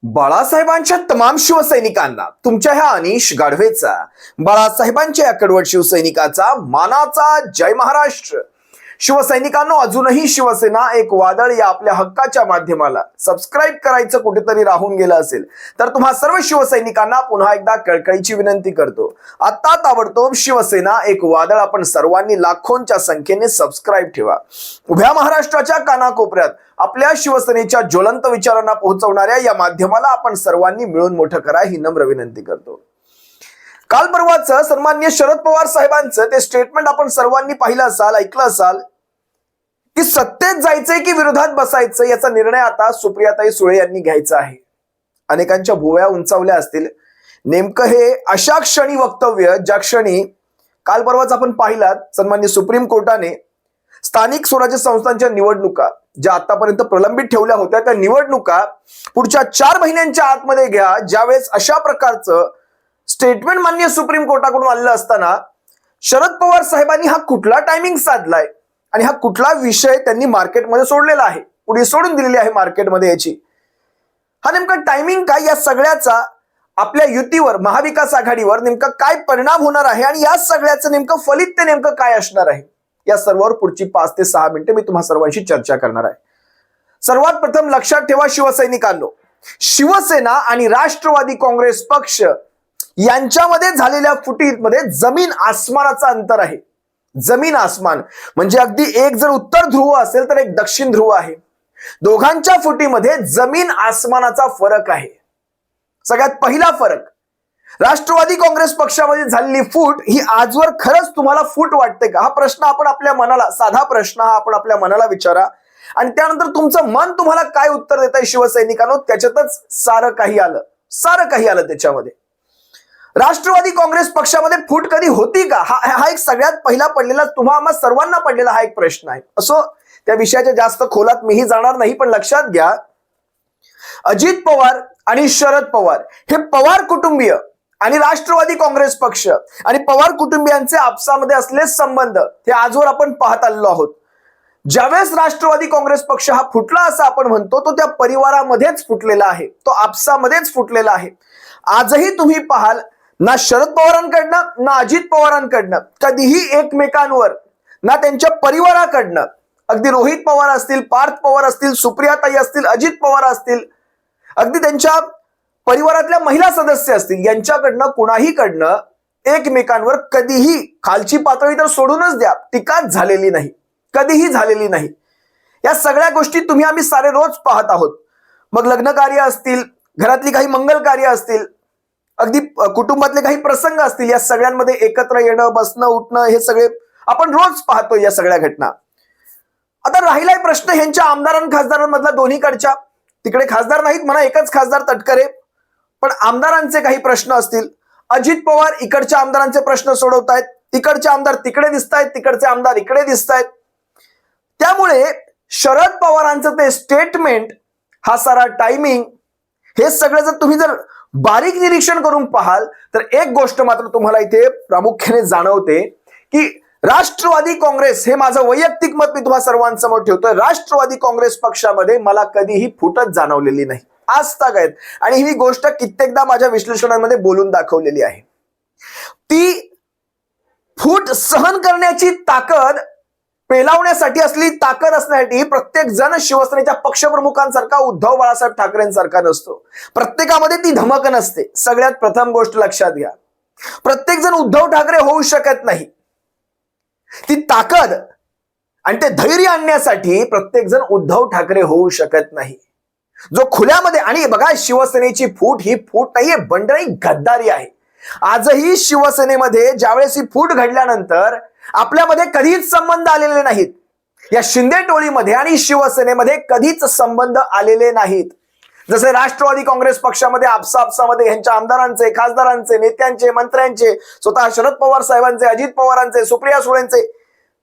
बाळासाहेबांच्या तमाम शिवसैनिकांना तुमच्या ह्या अनिश गाढवेचा, बाळासाहेबांच्या या कडवट शिवसैनिकाचा मानाचा जय महाराष्ट्र। शिवसैनिकांनो, अजूनही शिवसेना एक वादळ या आपल्या हक्काच्या माध्यमाला सबस्क्राइब करायचं कुठेतरी राहून गेलं असेल तर तुम्हा सर्व शिवसैनिकांना पुन्हा एकदा कळकळीची विनंती करतो। आता ताबडतोब शिवसेना एक वादळ आपण सर्वांनी लाखोंच्या संख्येने सबस्क्राइब ठेवा। उभ्या महाराष्ट्राच्या कानाकोपऱ्यात आपल्या शिवसेनेच्या ज्वलंत विचारांना पोहोचवणाऱ्या या माध्यमाला आपण सर्वांनी मिळून मोठं करा ही नम्र विनंती करतो। काल परवाचं सन्माननीय शरद पवार साहेबांचं ते स्टेटमेंट आपण सर्वांनी पाहिलं असाल, ऐकलं असाल की सत्तेत जायचंय की विरोधात बसायचं याचा निर्णय आता सुप्रियाताई सुळे यांनी घ्यायचा आहे। अनेकांच्या भुवया उंचावल्या असतील। नेमकं हे अशा क्षणी वक्तव्य ज्या क्षणी काल परवाच आपण पाहिलात सन्माननीय सुप्रीम कोर्टाने स्थानिक स्वराज्य संस्थांच्या निवडणुका ज्या आतापर्यंत प्रलंबित ठेवल्या होत्या त्या निवडणुका पुढच्या 4 महिन्यांच्या आतमध्ये घ्या। ज्यावेळेस अशा प्रकारचं स्टेटमेंट माननीय सुप्रीम कोर्टाकडून आलेलं असताना शरद पवार साहेबांनी हा कुठला टायमिंग साधलाय आणि हा कुठला विषय त्यांनी मार्केटमध्ये सोडलेला आहे, पुढे सोडून दिलेली आहे मार्केटमध्ये याची, हा नेमका टायमिंग काय, या सगळ्याचा आपल्या युतीवर, महाविकास आघाडीवर नेमका काय परिणाम होणार आहे आणि या सगळ्याचं नेमकं फलित ते नेमकं काय असणार आहे, या सर्वावर पुढची 5 ते 6 मिनिटे मी तुम्हा सर्वांशी चर्चा करणार आहे। सर्वात प्रथम लक्षात ठेवा शिवसैनिकांनो, शिवसेना आणि राष्ट्रवादी काँग्रेस पक्ष यांच्यामध्ये झालेल्या फुटीमध्ये जमीन आसमानाचा अंतर आहे। जमीन आसमान म्हणजे अगदी एक जर उत्तर ध्रुव असेल तर एक दक्षिण ध्रुव आहे। दोघांच्या फुटीमध्ये जमीन आसमानाचा फरक आहे। सगळ्यात पहिला फरक, राष्ट्रवादी काँग्रेस पक्षामध्ये झालेली फूट ही आजवर खरंच तुम्हाला फूट वाटते का, हा प्रश्न आपण आपल्या मनाला, साधा प्रश्न हा आपण आपल्या मनाला विचारा आणि त्यानंतर तुमचं मन तुम्हाला काय उत्तर देत आहे शिवसैनिकांनो, त्याच्यातच सारं काही आलं त्याच्यामध्ये। राष्ट्रवादी काँग्रेस पक्षामध्ये फूट कधी होती का, हा एक सगळ्यात पहिला पडलेला, तुम्हा सर्वांना पडलेला हा एक प्रश्न आहे। असो, त्या विषयाच्या जास्त खोलात मीही जाणार नाही, पण लक्षात घ्या, अजित पवार आणि शरद पवार हे पवार कुटुंबीय आणि राष्ट्रवादी काँग्रेस पक्ष आणि पवार कुटुंबियांचे आपसामध्ये असलेले संबंध हे आजवर आपण पाहत आलेलो आहोत। ज्यावेळेस राष्ट्रवादी काँग्रेस पक्ष हा फुटला असं आपण म्हणतो, तो त्या परिवारामध्येच फुटलेला आहे, तो आपसामध्येच फुटलेला आहे। आजही तुम्ही पाहाल, ना शरद पवारांकडनं ना अजित पवारांकडनं कधीही एकमेकांवर, ना त्यांच्या परिवाराकडनं, अगदी रोहित पवार असतील, पार्थ पवार असतील, सुप्रियाताई असतील, अजित पवार असतील, अगदी त्यांच्या परिवारातल्या महिला सदस्य असतील, यांच्याकडनं कुणाहीकडनं एकमेकांवर कधीही, खालची पातळी तर सोडूनच द्या, टीकाच झालेली नाही, कधीही झालेली नाही। या सगळ्या गोष्टी तुम्ही आम्ही सारे रोज पाहत आहोत। मग लग्न कार्य असतील, घरातली काही मंगल कार्य असतील, अगदी कुटुंबातले काही प्रसंग असतील, या सगळ्यांमध्ये एकत्र येणं, बसणं, उठणं हे सगळे आपण रोज पाहतो या सगळ्या घटना। आता राहिलाय प्रश्न ह्यांच्या आमदारां खासदारांमधला, दोन्हीकडच्या, तिकडे खासदार नाहीत म्हणा, एकच खासदार तटकरे, पण आमदारांचे काही प्रश्न असतील। अजित पवार इकडच्या आमदारांचे प्रश्न सोडवतायत, इकडचे आमदार तिकडे दिसतायत, तिकडचे आमदार इकडे दिसतायत। त्यामुळे शरद पवारांचं ते स्टेटमेंट, हा सारा टायमिंग, हे सगळं जर तुम्ही बारीक निरीक्षण करून पाहाल तर एक गोष्ट मात्र तुम्हाला इथे प्रामुख्याने जाणवते की राष्ट्रवादी काँग्रेस, हे माझं वैयक्तिक मत मी तुम्हा सर्वांसमोर ठेवतोय, राष्ट्रवादी काँग्रेस पक्षामध्ये मला कधीही फुटच जाणवलेली नाही आजतागत, आणि ही गोष्ट कित्येकदा माझ्या विश्लेषणामध्ये बोलून दाखवलेली आहे। ती फूट सहन करण्याची ताकद, पेलावण्यासाठी असली ताकद असण्यासाठी प्रत्येक जण शिवसेनेच्या पक्षप्रमुखांसारखा, उद्धव बाळासाहेब ठाकरेंसारखा नसतो। प्रत्येकामध्ये ती धमक नसते। सगळ्यात प्रथम गोष्ट लक्षात घ्या, प्रत्येक जण उद्धव ठाकरे होऊ शकत नाही। ती ताकद आणि ते धैर्य आणण्यासाठी प्रत्येक जण उद्धव ठाकरे होऊ शकत नाही। जो खुल्यामध्ये, आणि बघा, शिवसेनेची फूट ही फूट नाहीये, बंडराई गद्दारी आहे। आजही शिवसेनेमध्ये ज्यावेळेस ही फूट घडल्यानंतर आपल्यामध्ये कधीच संबंध आलेले नाहीत, या शिंदे टोळीमध्ये आणि शिवसेनेमध्ये कधीच संबंध आलेले नाहीत। जसे राष्ट्रवादी काँग्रेस पक्षामध्ये आपसामध्ये यांच्या आमदारांचे, खासदारांचे, नेत्यांचे, मंत्र्यांचे, स्वतः शरद पवार साहेबांचे, अजित पवारांचे, सुप्रिया सुळेंचे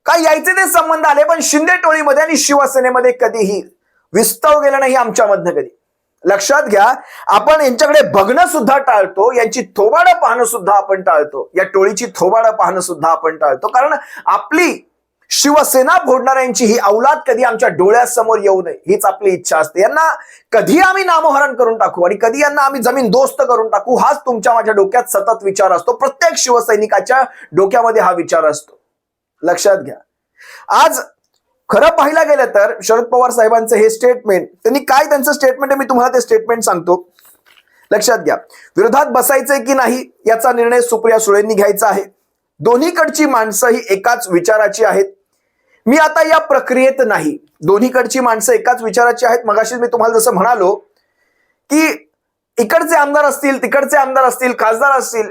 काय यायचे ते संबंध आले, पण शिंदे टोळीमध्ये आणि शिवसेनेमध्ये कधीही विस्तव गेलं नाही आमच्यामधनं कधी। लक्षात घ्या, आपण यांच्याकडे बघणं सुद्धा टाळतो, यांची थोबाडं पाहणं सुद्धा आपण टाळतो, या टोळीची थोबाडं पाहणं सुद्धा आपण टाळतो, कारण आपली शिवसेना फोडणाऱ्यांची ही औलाद कधी आमच्या डोळ्यासमोर येऊ नये हीच आपली इच्छा असते। यांना कधी आम्ही नामोहरण करून टाकू आणि कधी यांना आम्ही जमीन दोस्त करून टाकू, हाच तुमच्या माझ्या डोक्यात सतत विचार असतो। प्रत्येक शिवसैनिकाच्या डोक्यामध्ये हा विचार असतो, लक्षात घ्या। आज खरं पाहायला गेलं तर शरद पवार साहेबांचं हे स्टेटमेंट, त्यांनी काय त्यांचं स्टेटमेंट आहे मी तुम्हाला ते स्टेटमेंट सांगतो, लक्षात घ्या। विरोधात बसायचंय की नाही याचा निर्णय सुप्रिया सुळेंनी घ्यायचा आहे। दोन्हीकडची माणसं ही एकाच विचाराची आहेत। मी आता या प्रक्रियेत नाही, दोन्हीकडची माणसं एकाच विचाराची आहेत। मगाशी मी तुम्हाला जसं म्हणालो की इकडचे आमदार असतील, तिकडचे आमदार असतील, खासदार असतील,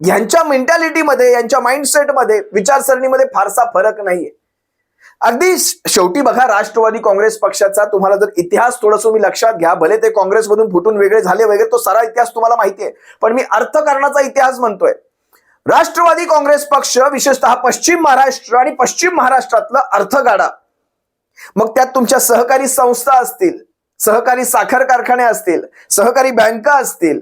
यांच्या मेंटॅलिटीमध्ये, यांच्या माइंडसेटमध्ये, विचारसरणीमध्ये फारसा फरक नाहीये। अगदी शेवटी बघा, राष्ट्रवादी काँग्रेस पक्षाचा तुम्हाला जर इतिहास थोडंसं तुम्ही लक्षात घ्या, भले ते काँग्रेसमधून फुटून वेगळे झाले वगैरे, तो सारा इतिहास तुम्हाला माहिती आहे, पण मी अर्थकारणाचा इतिहास म्हणतोय। राष्ट्रवादी काँग्रेस पक्ष विशेषतः पश्चिम महाराष्ट्र आणि पश्चिम महाराष्ट्रातलं अर्थगाडा, मग त्यात तुमच्या सहकारी संस्था असतील, सहकारी साखर कारखाने असतील, सहकारी बँका असतील,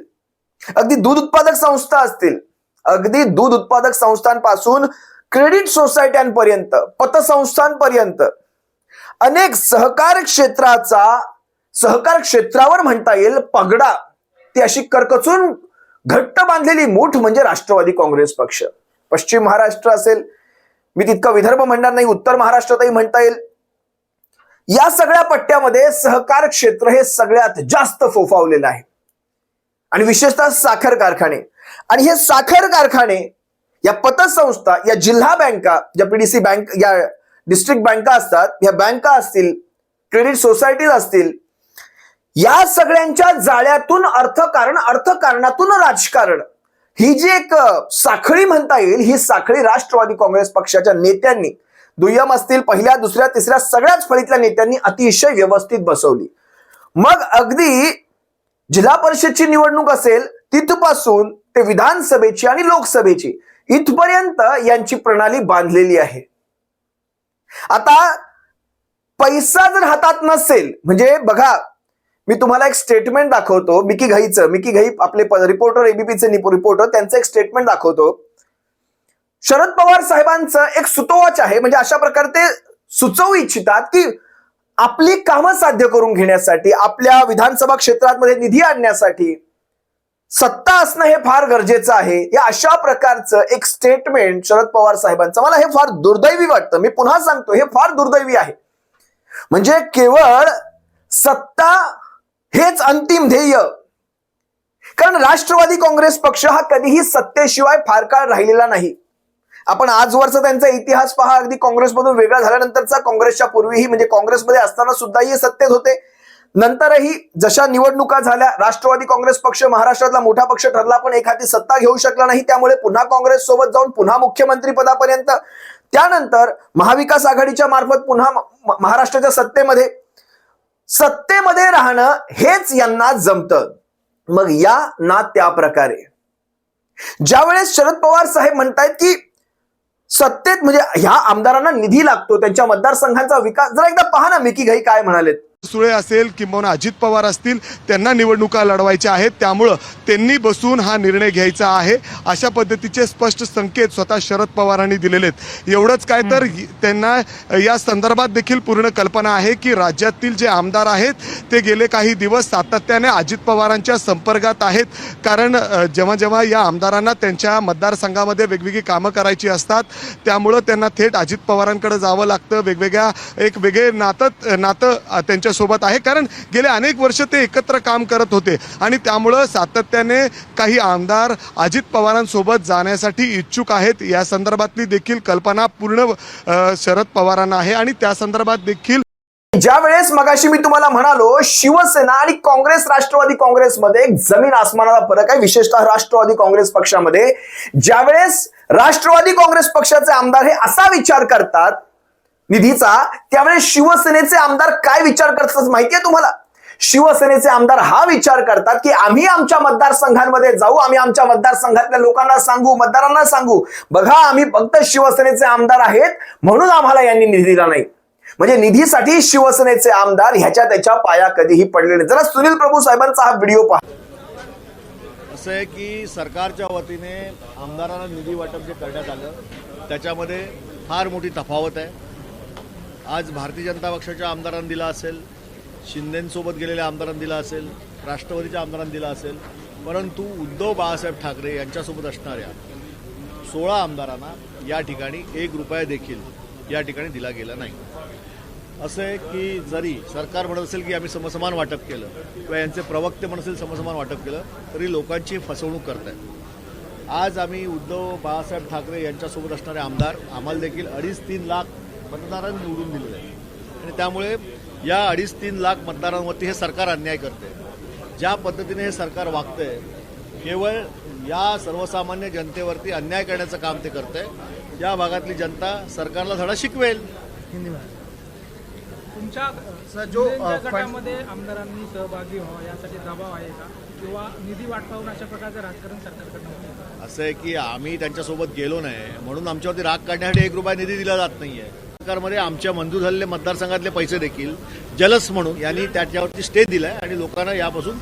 अगदी दूध उत्पादक संस्था असतील, अगदी दूध उत्पादक संस्थांपासून क्रेडिट सोसायट्यांपर्यंत, पतसंस्थांपर्यंत अनेक सहकार क्षेत्रावर म्हणता येईल पगडा, ती अशी करकचून घट्ट बांधलेली मूठ म्हणजे राष्ट्रवादी काँग्रेस पक्ष। पश्चिम महाराष्ट्र असेल, मी तितकं विदर्भ म्हणणार नाही, उत्तर महाराष्ट्रातही म्हणता येईल, या सगळ्या पट्ट्यामध्ये सहकार क्षेत्र हे सगळ्यात जास्त फोफावलेलं आहे आणि विशेषतः साखर कारखाने। आणि हे साखर कारखाने, या पतसंस्था, या जिल्हा बँका, ज्या पीडीसी बँक, या डिस्ट्रिक्ट बँका असतात, या बँका असतील, क्रेडिट सोसायटीज असतील, या सगळ्यांच्या जाळ्यातून अर्थकारणातून राजकारण, ही जी एक साखळी म्हणता येईल, ही साखळी राष्ट्रवादी काँग्रेस पक्षाच्या नेत्यांनी, दुय्यम असतील, पहिल्या, दुसऱ्या, तिसऱ्या सगळ्याच फळीतल्या नेत्यांनी अतिशय व्यवस्थित बसवली। मग अगदी जिल्हा परिषदची निवडणूक असेल तिथपासून ते विधानसभेची आणि लोकसभेची इथपर्यंत यांची प्रणाली बांधलेली आहे। आता पैसा जर हातात नसेल, म्हणजे बघा, मी तुम्हाला एक स्टेटमेंट दाखवतो मिकी घईचं, मिकी घई आपले रिपोर्टर, एबीपीचे रिपोर्टर, त्यांचं एक स्टेटमेंट दाखवतो। शरद पवार साहेबांचं एक सुतोवाच आहे, म्हणजे अशा प्रकारे ते सुचवू इच्छितात की आपली कामं साध्य करून घेण्यासाठी, आपल्या विधानसभा क्षेत्रामध्ये निधी आणण्यासाठी सत्ता असणं हे फार गरजेचं आहे। या अशा प्रकारचं एक स्टेटमेंट शरद पवार साहेबांचं, मला हे फार दुर्दैवी वाटतं। मी पुन्हा सांगतो, हे फार दुर्दैवी आहे। म्हणजे केवळ सत्ता हेच अंतिम ध्येय, कारण राष्ट्रवादी काँग्रेस पक्ष हा कधीही सत्तेशिवाय फार काळ राहिलेला नाही। आपण आजवरचा त्यांचा इतिहास पहा, अगदी काँग्रेसमधून वेगळा झाल्यानंतरचा, काँग्रेसच्या पूर्वीही, म्हणजे काँग्रेसमध्ये असताना सुद्धाही सत्तेत होते, नंतरही जशा निवडणुका झाल्या, राष्ट्रवादी काँग्रेस पक्ष महाराष्ट्रातला मोठा पक्ष ठरला, पण एखादी सत्ता घेऊ शकला नाही, त्यामुळे पुन्हा काँग्रेस सोबत जाऊन पुन्हा मुख्यमंत्री पदापर्यंत, त्यानंतर महाविकास आघाडीच्या मार्फत पुन्हा महाराष्ट्राच्या सत्तेमध्ये राहणं हेच यांना जमतं। मग या ना त्या प्रकारे ज्यावेळेस शरद पवार साहेब म्हणतायत की सत्तेत, म्हणजे ह्या आमदारांना निधी लागतो, त्यांच्या मतदारसंघांचा विकास, जरा एकदा पहा ना मिकी घई काय म्हणालेत। सुळे असेल किंवा अजित पवार असतील, त्यांना निवडणुका लढवायच्या आहेत, त्यामुळं त्यांनी बसून हा निर्णय घ्यायचा आहे, अशा पद्धतीचे स्पष्ट संकेत स्वतः शरद पवारांनी दिलेले आहेत। एवढंच काय तर त्यांना या संदर्भात देखील पूर्ण कल्पना आहे की राज्यातील जे आमदार आहेत ते गेले काही दिवस सातत्याने अजित पवारांच्या संपर्कात आहेत, कारण जेव्हा जेव्हा या आमदारांना त्यांच्या मतदारसंघामध्ये वेगवेगळी कामं करायची असतात, त्यामुळं त्यांना थेट अजित पवारांकडे जावं लागतं। वेगवेगळ्या एक वेगळे नातं त्यांच्यासोबत आहे, कारण गेले अनेक वर्ष ते एकत्र काम करत होते आणि त्यामुळं सातत्याने काही आमदार अजित पवारांसोबत जाण्यासाठी इच्छुक आहेत। या संदर्भातली देखील कल्पना पूर्ण शरद पवारांना आहे आणि त्या संदर्भात देखील ज्या वेळेस मगाशी मी तुम्हाला म्हणालो शिवसेना आणि काँग्रेस, राष्ट्रवादी काँग्रेसमध्ये एक जमीन आसमानाचा फरक आहे, विशेषतः राष्ट्रवादी काँग्रेस पक्षामध्ये। ज्यावेळेस राष्ट्रवादी काँग्रेस पक्षाचे आमदार हे असा विचार करतात निधीचा, त्यावेळेस शिवसेनेचे आमदार काय विचार करतात माहितीये तुम्हाला? शिवसेनेचे आमदार हा विचार करतात की आम्ही आमच्या मतदारसंघांमध्ये जाऊ, आम्ही आमच्या मतदारसंघातल्या लोकांना सांगू, मतदारांना सांगू, बघा आम्ही फक्त शिवसेनेचे आमदार आहेत म्हणून आम्हाला यांनी निधी दिला नाही। म्हणजे निधीसाठी शिवसेनेचे आमदार ह्याच्या त्याच्या पाया कधीही पडले नाही। जरा सुनील प्रभू साहेबांचा हा व्हिडिओ पहा। असं आहे की सरकारच्या वतीने आमदारांना निधी वाटप जे करण्यात आलं त्याच्यामध्ये फार मोठी तफावत आहे। आज भारतीय जनता पक्षाच्या आमदारांनी दिला असेल, शिंदेंसोबत गेलेल्या आमदारांनी दिला असेल, राष्ट्रवादीच्या आमदारांनी दिला असेल, परंतु उद्धव बाळासाहेब ठाकरे यांच्यासोबत असणाऱ्या 16 आमदारांना या ठिकाणी 1 रुपया देखील या ठिकाणी दिला गेला नाही. असं आहे की जरी सरकार म्हणत असेल की आम्ही समसमान वाटप केलं किंवा यांचे प्रवक्ते म्हणत असेल समसमान वाटप केलं, तरी लोकांची फसवणूक करत आहेत. आज आम्ही उद्धव बाळासाहेब ठाकरे यांच्यासोबत असणारे आमदार आम्हाला देखील 2.5-3 लाख मतदारांनी निवडून दिलेले आहे आणि त्यामुळे या 2.5-3 लाख मतदारांवरती हे सरकार अन्याय करते. ज्या पद्धतीने हे सरकार वागतंय, केवळ या सर्वसामान्य जनतेवरती अन्याय करण्याचं काम ते करतंय. या भागातली जनता सरकारला धडा शिकवेल. तुमच्या जो गटामध्ये आमदारांनी सहभागी व्हावं यासाठी दबाव आहे का, किंवा निधी वाटपावून अशा प्रकारचं राजकारण सरकारकडनं होतं? असं आहे की आम्ही त्यांच्यासोबत गेलो नाही म्हणून आमच्यावरती राग काढण्यासाठी 1 रुपया निधी दिला जात नाहीये. सरकारमध्ये आमच्या मंजूर झालेले मतदारसंघातले पैसे देखील जलस म्हणून यांनी त्याच्यावरती स्टे दिलाय आणि लोकांना यापासून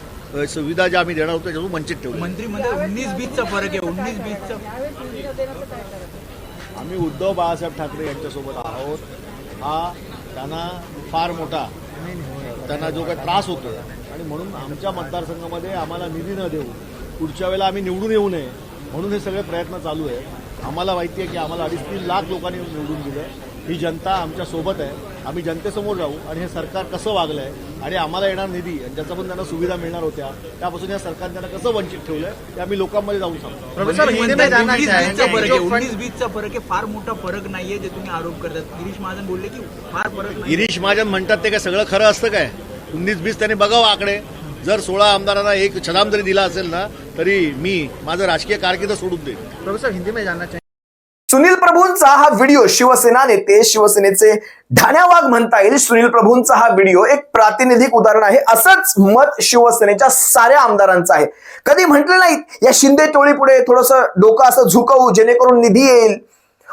सुविधा ज्या आम्ही देणार होतो त्याच्यापासून वंचित ठेवलं. मंत्रिमंडळ 19-20चा फरक आहे. 19-20चा आम्ही उद्धव बाळासाहेब ठाकरे यांच्यासोबत आहोत. हा त्यांना फार मोठा त्यांना जो काही त्रास होतो आणि म्हणून आमच्या मतदारसंघामध्ये आम्हाला निधी न देऊ पुढच्या वेळेला आम्ही निवडून येऊ नये म्हणून हे सगळे प्रयत्न चालू आहे. आम्हाला माहिती आहे की आम्हाला 2.5-3 लाख लोकांनी निवडून दिलं. ही जनता आमच्या सोबत आहे. आम्ही जनतेसमोर राहू आणि हे सरकार कसं वागलं आहे आणि आम्हाला येणार निधी आणि ज्याचा पण त्यांना सुविधा मिळणार होत्या त्यापासून या सरकारने त्यांना कसं वंचित ठेवलंय ते आम्ही लोकांमध्ये जाऊन सांगतो. 19-20चा फरक आहे. फार मोठा फरक नाहीये जे तुम्ही आरोप करतात. गिरीश महाजन बोलले की फार फरक नाही. गिरीश महाजन म्हणतात ते काय सगळं खरं असतं काय? 19-20 त्यांनी बघावं आकडे. जर 16 आमदारांना 1 छलाम जरी दिला असेल ना तरी मी माझं राजकीय कारकीर्द सोडून देईन. प्रोफेसर हिंदी में जानना चाहिए. सुनील प्रभूंचा हा व्हिडिओ शिवसेना नेते शिवसेनेचे ढाण्यावाग म्हणता येईल. सुनील प्रभूंचा हा व्हिडिओ एक प्रातिनिधिक उदाहरण आहे. असंच मत शिवसेनेच्या साऱ्या आमदारांचं आहे. कधी म्हटलं नाही या शिंदे टोळी पुढे थोडंसं डोकं असं झुकवू जेणेकरून निधी येईल,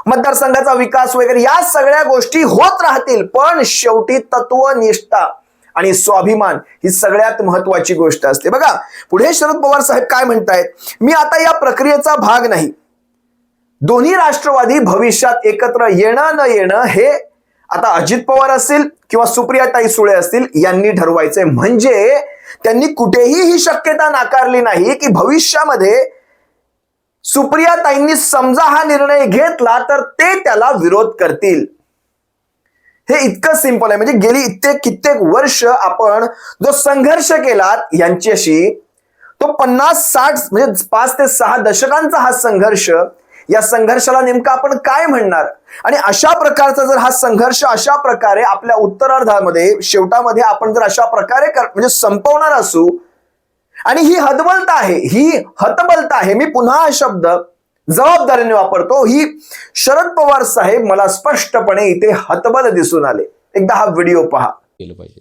मतदारसंघाचा विकास वगैरे या सगळ्या गोष्टी होत राहतील, पण शेवटी तत्वनिष्ठा आणि स्वाभिमान ही सगळ्यात महत्वाची गोष्ट असते. बघा पुढे शरद पवार साहेब काय म्हणतायत, मी आता या प्रक्रियेचा भाग नाही. दोन्ही राष्ट्रवादी भविष्यात एकत्र येणं न येणं हे आता अजित पवार असतील किंवा सुप्रियाताई सुळे असतील यांनी ठरवायचंय. म्हणजे त्यांनी कुठेही ही शक्यता नाकारली नाही की भविष्यामध्ये सुप्रियाताईंनी समजा हा निर्णय घेतला तर ते त्याला विरोध करतील. हे इतकं सिंपल आहे. म्हणजे गेली कित्येक वर्ष आपण जो संघर्ष केला यांच्याशी, तो 50-60 म्हणजे 5 ते 6 दशकांचा हा संघर्ष, या संघर्षाला नेमकं आपण काय म्हणणार? आणि अशा प्रकारचा जर हा संघर्ष अशा प्रकारे आपल्या उत्तरार्धामध्ये शेवटामध्ये आपण जर अशा प्रकारे म्हणजे संपवणार असू, आणि ही हतबलता आहे, ही हतबलता आहे, मी पुन्हा हा शब्द जबाबदारीने वापरतो, ही शरद पवार साहेब मला स्पष्टपणे इथे हतबल दिसून आले. एकदा हा व्हिडिओ पहा. केलं पाहिजे.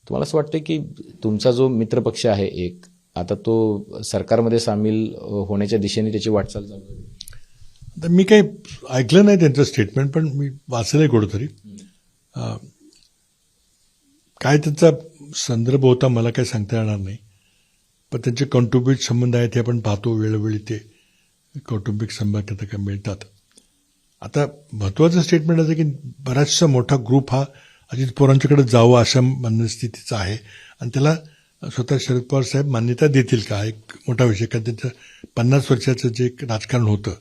तुम्हाला असं वाटतं की तुमचा जो मित्रपक्ष आहे एक, आता तो सरकारमध्ये सामील होण्याच्या दिशेने त्याची वाटचाल चालू आहे? तर मी काही ऐकलं नाही त्यांचं स्टेटमेंट, पण मी वाचलंय कुठंतरी. काय त्यांचा संदर्भ होता मला काही सांगता येणार नाही, पण त्यांचे कौटुंबिक संबंध आहेत हे आपण पाहतो. वेळोवेळी ते कौटुंबिक संबंध काय मिळतात. आता महत्वाचं स्टेटमेंट असं की बराचसा मोठा ग्रुप हा अजित पवारांच्याकडे जावं अशा मनस्थितीचा आहे आणि त्याला स्वतः शरद पवार साहेब मान्यता देतील का, एक मोठा विषय. कारण त्यांचं 50 वर्षाचं जे राजकारण होतं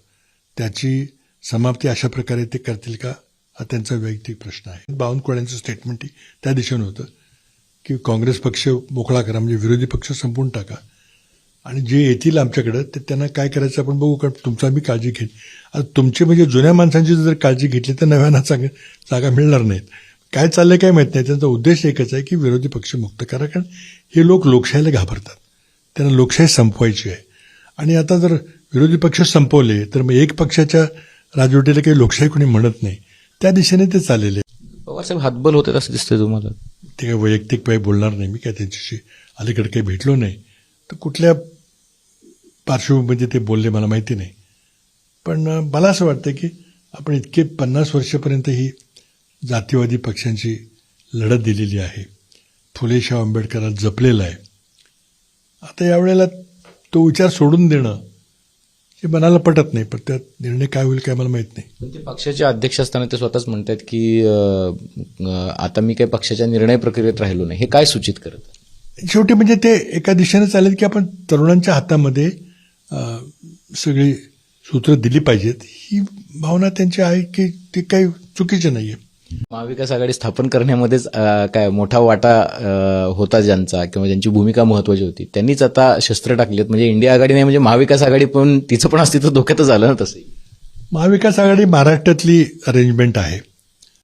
त्याची समाप्ती अशा प्रकारे ते करतील का, हा त्यांचा वैयक्तिक प्रश्न आहे. बावनकुळ्यांचं स्टेटमेंट त्या दिशेनं होतं की काँग्रेस पक्ष मोकळा करा, म्हणजे विरोधी पक्ष संपवून टाका आणि जे येतील आमच्याकडं ते त्यांना काय करायचं आपण बघू, कारण तुमचं आम्ही काळजी घेईन. आता तुमचे म्हणजे जुन्या माणसांची जर काळजी घेतली तर नव्यानं जागा मिळणार नाहीत. काय चाललंय काय माहीत नाही. त्यांचा उद्देश एकच आहे की विरोधी पक्ष मुक्त करा, कारण हे लोक लोकशाहीला घाबरतात, त्यांना लोकशाही संपवायची आहे. आणि आता जर विरोधी पक्ष संपवले तर मग एक पक्षाच्या राजवटीला काही लोकशाही कोणी म्हणत नाही, त्या दिशेने ते चाललेले. पवार साहेब हातबल होते असं दिसतंय तुम्हाला? ते काही वैयक्तिक काही बोलणार नाही मी, काय त्यांच्याशी अलीकडे काही भेटलो नाही, तर कुठल्या पार्श्वभूमीमध्ये ते बोलले मला माहिती नाही. पण मला असं वाटतं की आपण इतके 50 वर्षापर्यंत ही जातीवादी पक्षांची लढत दिलेली आहे, फुले शाह आंबेडकरांना जपलेला आहे. आता यावेळेला तो विचार सोडून देणं जे मनाला पटत नाही, पण त्यात निर्णय काय होईल काय मला माहीत नाही. पण ते पक्षाचे अध्यक्ष असताना ते स्वतःच म्हणतात की आता मी काही पक्षाच्या निर्णय प्रक्रियेत राहिलो नाही. हे काय सूचित करत? शेवटी म्हणजे ते एका दिशेने चालेल की आपण तरुणांच्या हातामध्ये सगळी सूत्र दिली पाहिजेत, ही भावना त्यांची आहे की ते काही चुकीचे नाही आहे. महाविकास आघाडी स्थापन करण्यामध्येच काय मोठा वाटा होता ज्यांचा, किंवा ज्यांची भूमिका महत्वाची होती, त्यांनीच आता शस्त्र टाकलीत. म्हणजे इंडिया आघाडी नाही, म्हणजे महाविकास आघाडी पण तिचं पण अस्तित्व धोक्यातच आलं ना. तसं महाविकास आघाडी महाराष्ट्रातली अरेंजमेंट आहे.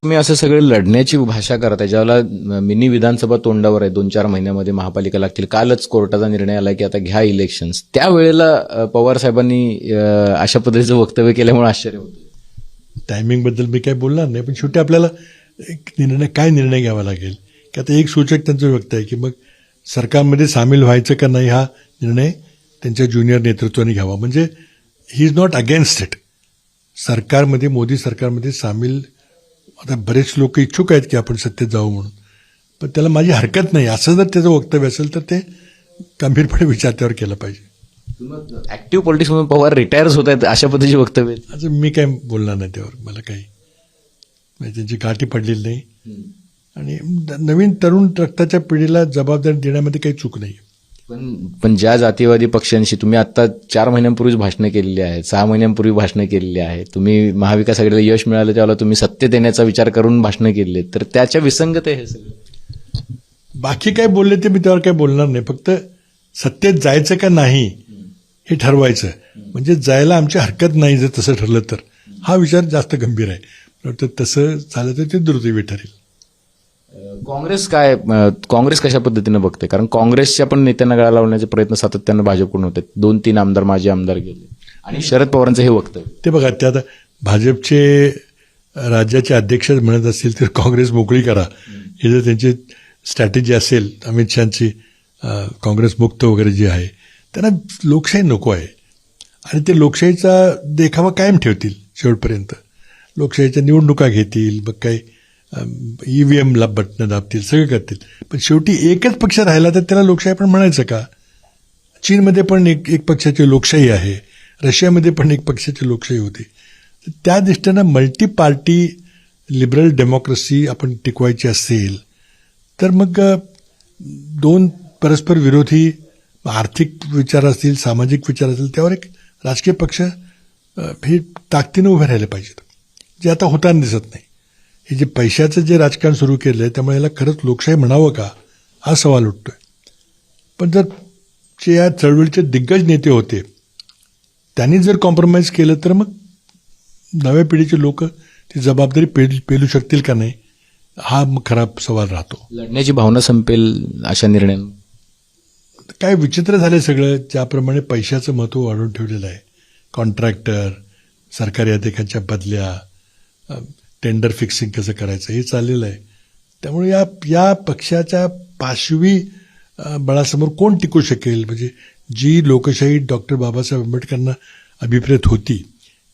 तुम्ही असं सगळं लढण्याची भाषा करताय, ज्यावेळेला मिनी विधानसभा तोंडावर आहे, 2-4 महिन्यामध्ये महापालिका लागतील. कालच कोर्टाचा निर्णय आला की आता घ्या इलेक्शन्स. त्यावेळेला पवार साहेबांनी अशा पद्धतीचं वक्तव्य केल्यामुळे आश्चर्य होतं. टायमिंगबद्दल मी काही बोलणार नाही, पण शेवटी आपल्याला एक निर्णय घ्यावा लागेल की आता एक सूचक त्यांचं व्यक्त आहे की मग सरकारमध्ये सामील व्हायचं का नाही, हा निर्णय त्यांच्या ज्युनियर नेतृत्वाने घ्यावा. म्हणजे he is not against it. सरकारमध्ये, मोदी सरकारमध्ये सामील आता बरेच लोक इच्छुक आहेत की आपण सत्तेत जाऊ म्हणून, पण त्याला माझी हरकत नाही असं जर त्याचं वक्तव्य असेल तर ते गंभीरपणे विचार त्यावर केला पाहिजे. ऍक्टिव्ह पॉलिटिक्समधून पवार रिटायर्स होत आहेत अशा पद्धतीचे वक्तव्य. असं मी काय बोलणार नाही त्यावर. मला काही म्हणजे त्यांची गाठी पडलेली नाही आणि नवीन तरुण रक्ताच्या पिढीला जबाबदारी देण्यामध्ये काही चूक नाही. पण ज्या जातीवादी पक्षांशी तुम्ही आता 4 महिन्यांपूर्वीच भाषणं केलेली आहेत, 6 महिन्यांपूर्वी भाषणं केलेली आहेत, तुम्ही महाविकास आघाडीला यश मिळालं त्यावेळेला तुम्ही सत्तेत येण्याचा विचार करून भाषणं केली, तर त्याच्या विसंगत आहे हे सगळं. बाकी काय बोलले ते मी त्यावर काही बोलणार नाही. फक्त सत्तेत जायचं का नाही हे ठरवायचं. म्हणजे जायला आमची हरकत नाही जर तसं ठरलं तर, हा विचार जास्त गंभीर आहे. तर तसं झालं तर ते दुर्दैवी ठरेल. काँग्रेस कशा पद्धतीनं बघते? कारण काँग्रेसच्या पण नेत्यांना गळा लावण्याचे प्रयत्न सातत्यानं भाजपकडून होते. 2-3 आमदार, माजी आमदार गेले, आणि शरद पवारांचं हे वक्तव्य. ते बघा, ते आता भाजपचे राज्याचे अध्यक्ष म्हणत असतील तर काँग्रेस मोकळी करा, ही जर त्यांची स्ट्रॅटेजी असेल अमित शहाची, काँग्रेस मुक्त वगैरे जी आहे, त्यांना लोकशाही नको आहे आणि ते लोकशाहीचा देखावा कायम ठेवतील शेवटपर्यंत. लोकशाहीच्या निवडणुका घेतील, मग काही EVMला बटणं दाबतील, सगळं करतील, पण शेवटी एकच पक्ष राहिला तर त्याला लोकशाही पण म्हणायचं का? चीनमध्ये पण एक पक्षाची लोकशाही आहे, रशियामध्ये पण एक पक्षाची लोकशाही होती. त्या दृष्टीनं मल्टी पार्टी लिबरल डेमोक्रेसी आपण टिकवायची असेल तर मग 2 परस्पर विरोधी आर्थिक विचार असतील, सामाजिक विचार असतील, त्यावर एक राजकीय पक्ष हे ताकदीनं उभे राहिले पाहिजेत, जे आता होताना दिसत नाही. हे जे पैशाचं जे राजकारण सुरू केलं आहे त्यामुळे याला खरंच लोकशाही म्हणावं का, हा सवाल उठतोय. पण जर जे या चळवळीचे दिग्गज नेते होते त्यांनी जर कॉम्प्रोमाइज केलं तर मग नव्या पिढीचे लोक ती जबाबदारी पेलू शकतील का नाही, हा मग खरा सवाल राहतो. लढण्याची भावना संपेल अशा निर्णयानं. काय विचित्र झालं सगळं. ज्याप्रमाणे पैशाचं महत्त्व वाढवून ठेवलेलं आहे, कॉन्ट्रॅक्टर, सरकारी अधिकाऱ्यांच्या बदल्या, टेंडर फिक्सिंग कसं करायचं हे चाललेलं आहे. त्यामुळे या पक्षाच्या पाशवी बळासमोर कोण टिकू शकेल? म्हणजे जी लोकशाही डॉक्टर बाबासाहेब आंबेडकरांना अभिप्रेत होती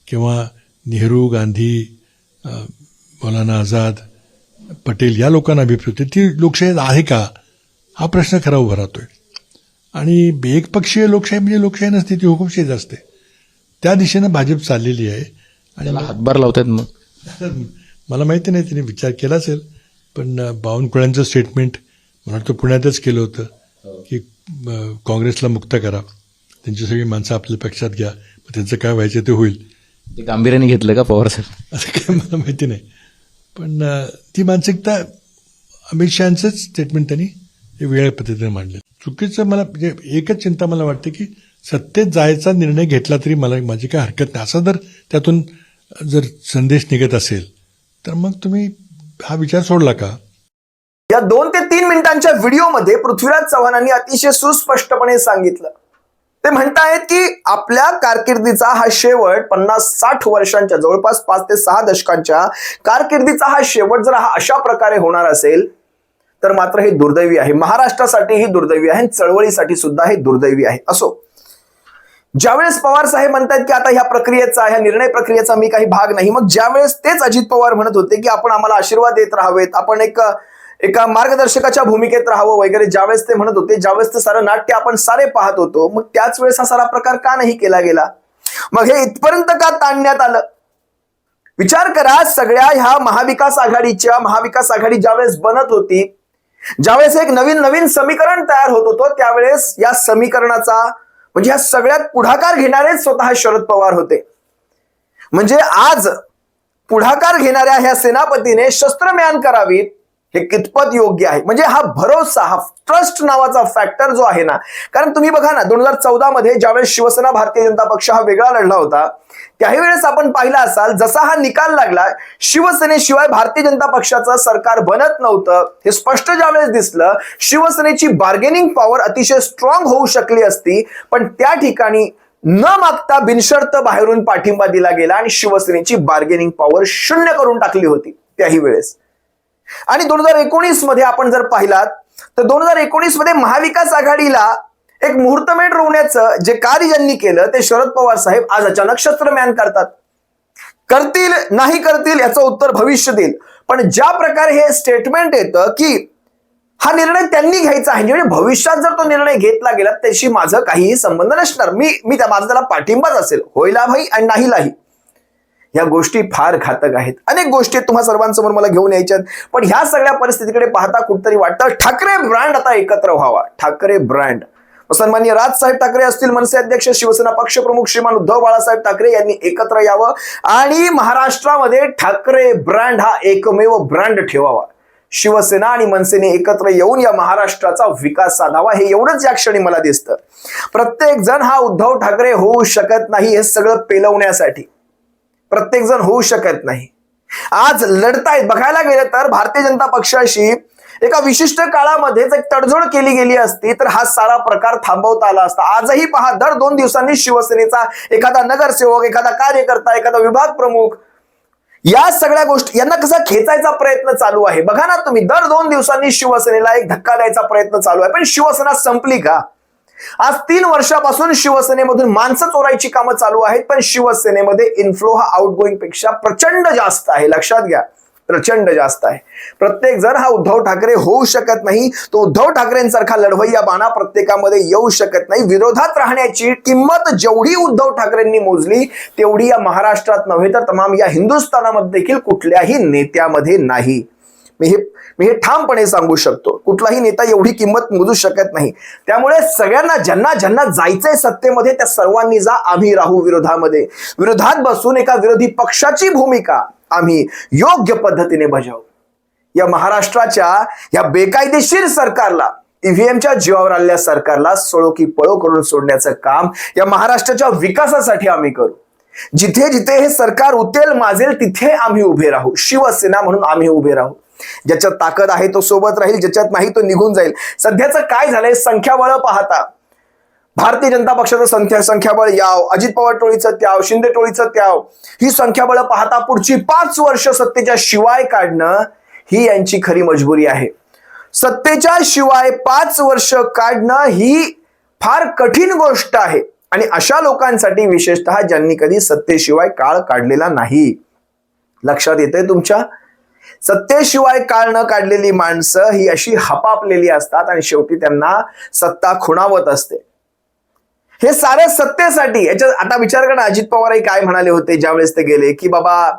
किंवा नेहरू, गांधी, मौलाना आझाद, पटेल या लोकांना अभिप्रेत होती, ती लोकशाही आहे का, हा प्रश्न खरा उभा राहतोय. आणि एकपक्षीय लोकशाही म्हणजे लोकशाही नसते, ती हुकुमशाही असते. त्या दिशेनं भाजप चाललेली आहे. आणि त्याला हातभार लावतात. मग मला माहिती नाही तिने विचार केला असेल, पण बावनकुळ्यांचं स्टेटमेंट मला वाटतं पुण्यातच केलं होतं की काँग्रेसला मुक्त करा, त्यांची सगळी माणसं आपल्या पक्षात घ्या, मग त्यांचं काय व्हायचं ते होईल. ते गांभीर्याने घेतलं का पवार साहेब? असं काय मला माहिती नाही, पण ती मानसिकता अमित शहांचंच स्टेटमेंट त्यांनी वेगळ्या पद्धतीने मांडलं. चुकीचं मला म्हणजे एकच चिंता मला वाटते की सत्तेत जायचा निर्णय घेतला तरी माझी काय हरकत नाही, असा जर त्यातून जर संदेश निघत असेल तर मग तुम्ही हा विचार सोडला का? या 2 ते 3 मिनिटांच्या व्हिडिओमध्ये पृथ्वीराज चव्हाणांनी अतिशय सुस्पष्टपणे सांगितलं. ते म्हणतायत की आपल्या कारकिर्दीचा हा शेवट 50-60 वर्षांच्या, जवळपास 5 ते 6 दशकांच्या कारकिर्दीचा हा शेवट जर हा अशा प्रकारे होणार असेल तर मात्र हे दुर्दैवी आहे. महाराष्ट्रासाठी ही दुर्दैवी आहे, चळवळीसाठी सुद्धा हे दुर्दैवी आहे. असो, ज्यावेळेस पवार साहेब म्हणतात की आता ह्या प्रक्रियेचा, ह्या निर्णय प्रक्रियेचा मी काही भाग नाही, मग ज्यावेळेस तेच अजित पवार म्हणत होते की आपण आम्हाला आशीर्वाद देत राहावेत, आपण एका मार्गदर्शकाच्या भूमिकेत राहावं वगैरे, ज्यावेळेस ते म्हणत होते, ज्यावेळेस ते सारं नाट्य आपण सारे पाहत होतो, मग त्याच वेळेस हा सारा प्रकार का नाही केला गेला? मग हे इथपर्यंत का ताणण्यात आलं? विचार करा, सगळ्या ह्या महाविकास आघाडी ज्यावेळेस बनत होती, ज्यावेळेस एक नवीन समीकरण तयार होत होतं, त्यावेळेस या समीकरणाचा म्हणजे या सगळ्यात पुढाकार घेणारेच स्वतः शरद पवार होते. म्हणजे आज पुढाकार घेणाऱ्या ह्या सेनापतीने शस्त्रम्यान करावीत हे कितपत योग्य आहे? म्हणजे हा भरोसा, हा ट्रस्ट नावाचा फॅक्टर जो आहे ना, कारण तुम्ही बघा ना 2014 मध्ये ज्यावेळेस शिवसेना भारतीय जनता पक्ष हा वेगळा लढला होता, त्याही वेळेस आपण पाहिला असाल जसा हा निकाल लागला, शिवसेनेशिवाय भारतीय जनता पक्षाचं सरकार बनत नव्हतं हे स्पष्ट ज्यावेळेस दिसलं. शिवसेनेची बार्गेनिंग पॉवर अतिशय स्ट्रॉंग होऊ शकली असती, पण त्या ठिकाणी न मागता बिनशर्त बाहेरून पाठिंबा दिला गेला आणि शिवसेनेची बार्गेनिंग पॉवर शून्य करून टाकली होती त्याही वेळेस. आणि 2019 मध्ये आपण जर पाहिलात तर 2019 मध्ये महाविकास आघाडीला एक मुहूर्तमेढ रोवण्याचं जे कार्य ज्यांनी केलं ते शरद पवार साहेब आज अचानक शस्त्रम्यान करतात. करतील नाही करतील याचं उत्तर भविष्य देईल, पण ज्या प्रकारे हे स्टेटमेंट येतं की हा निर्णय त्यांनी घ्यायचा आहे, म्हणजे भविष्यात जर तो निर्णय घेतला गेला त्याशी माझं काहीही संबंध नसणार, मी माझा त्याला पाठिंबाच असेल, होईला भाई आणि नाहीलाही. या गोष्टी फार घातक आहेत. अनेक गोष्टी तुम्हा सर्वांसमोर मला घेऊन यायच्यात, पण ह्या सगळ्या परिस्थितीकडे पाहता कुठतरी वाटतं ठाकरे ब्रँड आता एकत्र व्हावा. ठाकरे ब्रँड, सन्माननीय राजसाहेब ठाकरे असतील, मनसे अध्यक्ष, शिवसेना पक्षप्रमुख श्रीमान उद्धव बाळासाहेब ठाकरे यांनी एकत्र यावं आणि महाराष्ट्रामध्ये ठाकरे ब्रँड हा एकमेव ब्रँड ठेवावा. शिवसेना आणि मनसेने एकत्र येऊन या महाराष्ट्राचा विकास साधावा, हे एवढंच या क्षणी मला दिसतं. प्रत्येक जण हा उद्धव ठाकरे होऊ शकत नाही हे सगळं पेलवण्यासाठी, प्रत्येक जण होऊ शकत नाही. आज लढतायत बघायला गेलं तर भारतीय जनता पक्षाशी एका विशिष्ट काळामध्येच एक तडजोड केली गेली असती तर हा सारा प्रकार थांबवता आला असता. आजही पहा, दर 2 दिवसांनी शिवसेनेचा एखादा नगरसेवक, एखादा कार्यकर्ता, एखादा विभाग प्रमुख या सगळ्या गोष्टी यांना कसा खेचायचा प्रयत्न चालू आहे. बघा ना तुम्ही, दर 2 दिवसांनी शिवसेनेला एक धक्का द्यायचा प्रयत्न चालू आहे. पण शिवसेना संपली का? आज 3 वर्षापासून शिवसेनेमधून माणसं चोरायची कामं चालू आहेत, पण शिवसेनेमध्ये इन्फ्लो हा आउटगोईंग पेक्षा प्रचंड जास्त आहे. लक्षात घ्या, प्रचंड जास्त आहे. प्रत्येक जण हा उद्धव ठाकरे होऊ शकत नाही, तो उद्धव ठाकरेंसारखा लढवय्या बाणा प्रत्येकामध्ये येऊ शकत नाही. विरोधात राहण्याची किंमत जेवढी उद्धव ठाकरेंनी मोजली तेवढी या महाराष्ट्रात नव्हे तर तमाम या हिंदुस्थानामध्ये देखील कुठल्याही नेत्यामध्ये नाही. मी हे ठामपणे सांगू शकतो, कुठलाही नेता एवढी किंमत मोजू शकत नाही. त्यामुळे सगळ्यांना ज्यांना जायचंय सत्तेमध्ये त्या सर्वांनी जा. आम्ही राहू विरोधामध्ये, विरोधात बसून एका विरोधी पक्षाची भूमिका आम्ही योग्य पद्धतीने बजावू. या महाराष्ट्राच्या या बेकायदेशीर सरकारला, ईव्हीएमच्या जीवावर आलेल्या सरकारला सळो की पळो करून सोडण्याचं काम या महाराष्ट्राच्या विकासासाठी आम्ही करू. जिथे जिथे हे सरकार उतेल माजेल तिथे आम्ही उभे राहू. शिवसेना म्हणून आम्ही उभे राहू. ज्याच्यात ताकद आहे तो सोबत राहील, ज्याच्यात नाही तो निघून जाईल. सध्याचं काय झालंय, संख्याबळ पाहता भारतीय जनता पक्षाचं संख्याबळ याव, अजित पवार टोळीचं त्याव, शिंदे टोळीचं त्याव, ही संख्याबळ पाहता पुढची 5 वर्ष सत्तेच्या शिवाय काढणं ही यांची खरी मजबुरी आहे. सत्तेच्या शिवाय 5 वर्ष काढणं ही फार कठीण गोष्ट आहे आणि अशा लोकांसाठी, विशेषतः ज्यांनी कधी सत्तेशिवाय काळ काढलेला नाही. लक्षात येतंय तुमच्या? सत्तेशिवाय काळ न काढलेली माणसं ही अशी हपापलेली असतात आणि शेवटी त्यांना सत्ता खुणावत असते. हे सारे सत्तेसाठी. याच्यात आता विचार करा, अजित पवारही काय म्हणाले होते ज्यावेळेस ते गेले की बाबा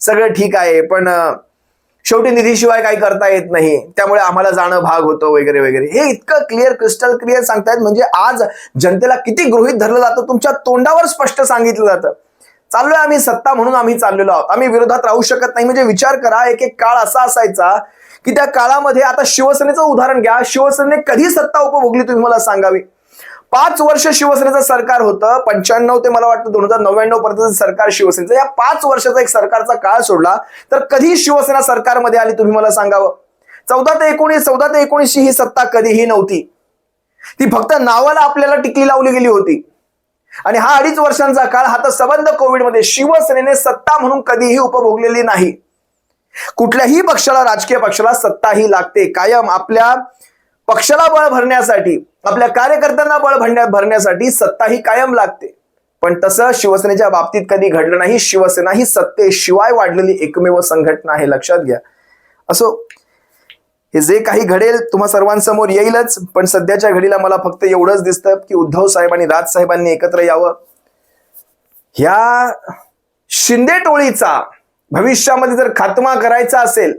सगळं ठीक आहे पण शेवटी निधीशिवाय काही करता येत नाही, त्यामुळे आम्हाला जाणं भाग होतं वगैरे वगैरे. हे इतकं क्लिअर, क्रिस्टल क्लिअर सांगतायत, म्हणजे आज जनतेला किती गृहीत धरलं जातं, तुमच्या तोंडावर स्पष्ट सांगितलं जातं. चाललोय आम्ही सत्ता म्हणून आम्ही चाललेलो आहोत, आम्ही विरोधात राहू शकत नाही. म्हणजे विचार करा, एक काळ असा असायचा की त्या काळामध्ये, आता शिवसेनेचं उदाहरण घ्या, शिवसेनेने कधी सत्ता उपभोगली तुम्ही मला सांगावी? 5 वर्ष शिवसेनेचं सरकार होतं, 95 ते मला वाटतं 2099 पर्यंत सरकार शिवसेनेचं. या 5 वर्षाचा एक सरकारचा काळ सोडला तर कधी शिवसेना सरकारमध्ये आली तुम्ही मला सांगावं? 14 ते 19 ही सत्ता कधीही नव्हती. ती फक्त नावाला आपल्याला टिकली लावली गेली होती. आणि हा 2.5 वर्षांचा काळ, हा तर सबंध कोविडमध्ये शिवसेनेने सत्ता म्हणून कधीही उपभोगलेली नाही. कुठल्याही पक्षाला, राजकीय पक्षाला सत्ता ही लागते कायम. आपल्या पक्षाला बळ भरण्यासाठी, आपल्या कार्यकर्त्यांना बळ भरण्यासाठी सत्ता ही कायम लागते. पण तसं शिवसेनेच्या बाबतीत कधी घडलं नाही. शिवसेना ही सत्तेशिवाय वाढलेली एकमेव संघटना आहे, लक्षात घ्या. असो, हे जे काही घडेल तुम्हा सर्वांसमोर येईलच, पण सध्याच्या घडीला मला फक्त एवढंच दिसतं की उद्धव साहेब आणि राज साहेबांनी एकत्र यावं. ह्या शिंदे टोळीचा भविष्यामध्ये जर खात्मा करायचा असेल,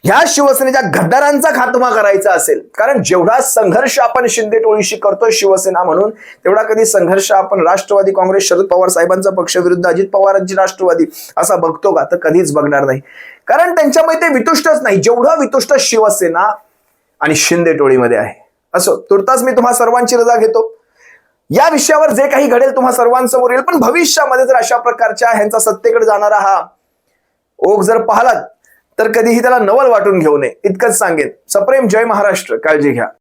ह्या शिवसेनेच्या गद्दारांचा खात्मा करायचा असेल, कारण जेवढा संघर्ष आपण शिंदे टोळीशी करतोय शिवसेना म्हणून, तेवढा कधी संघर्ष आपण राष्ट्रवादी काँग्रेस शरद पवार साहेबांचा पक्ष विरुद्ध अजित पवारांची राष्ट्रवादी असा बघतो का? तर कधीच बघणार नाही, कारण त्यांच्यामध्ये ते वितुष्टच नाही जेवढा वितुष्ट शिवसेना आणि शिंदे टोळीमध्ये आहे. असो, तुर्तास मी तुम्हा सर्वांची रजा घेतो. या विषयावर जे काही घडेल तुम्हा सर्वांसमोर येईल, पण भविष्यामध्ये जर अशा प्रकारच्या ह्यांचा सत्तेकडे जाणारा हा ओघ जर पाहिलात तर कधीही त्याला नवल वाटून घेऊ नये, इतकंच सांगेन. सप्रेम जय महाराष्ट्र. काळजी घ्या.